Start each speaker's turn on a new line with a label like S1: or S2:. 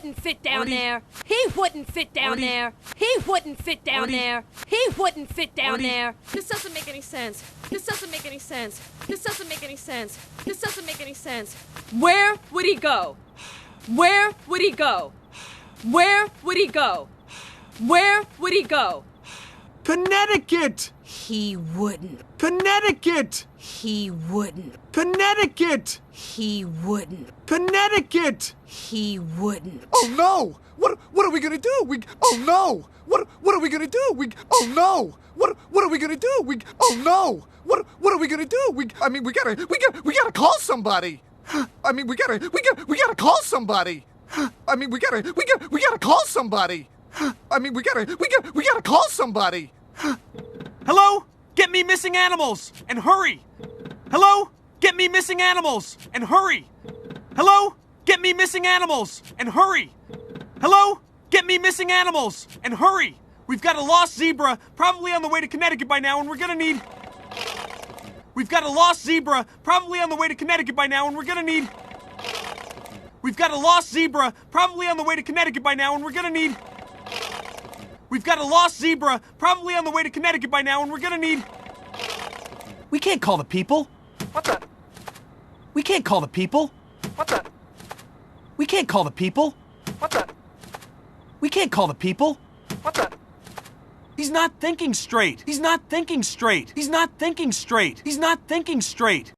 S1: wouldn't fit down there. He wouldn't fit down there. He wouldn't fit down there. He wouldn't fit down there.
S2: This doesn't make any sense. This doesn't make any sense. This doesn't make any sense. This doesn't make any sense. Where would he go? Where would he go? Where would he go? Where would he go?
S3: Connecticut!
S1: He wouldn't.
S3: Connecticut!
S1: He wouldn't.
S3: Connecticut!
S1: He wouldn't.
S3: Connecticut!
S1: He wouldn't.
S3: Oh no! What are we gonna do? Oh no! What are we gonna do? Oh no! What are we gonna do? Oh no! What are we gonna do? We gotta call somebody. I mean we gotta call somebody. I mean we gotta call somebody. I mean we gotta call somebody.
S4: Hello? Get me missing animals and hurry. Hello? Get me missing animals and hurry. Hello? Get me missing animals and hurry. Hello? Get me missing animals and hurry. We've got a lost zebra probably on the way to Connecticut by now and we're gonna need... We've got a lost zebra probably on the way to Connecticut by now and we're gonna need... We've got a lost zebra probably on the way to Connecticut by now and we're gonna need... We've got a lost zebra probably on the way to Connecticut by now and we're gonna need... We can't call the people.
S3: What the?
S4: We can't call the people.
S3: What the?
S4: We can't call the people.
S3: What the?
S4: We can't call the people.
S3: What the?
S4: He's not thinking straight. He's not thinking straight. He's not thinking straight. He's not thinking straight.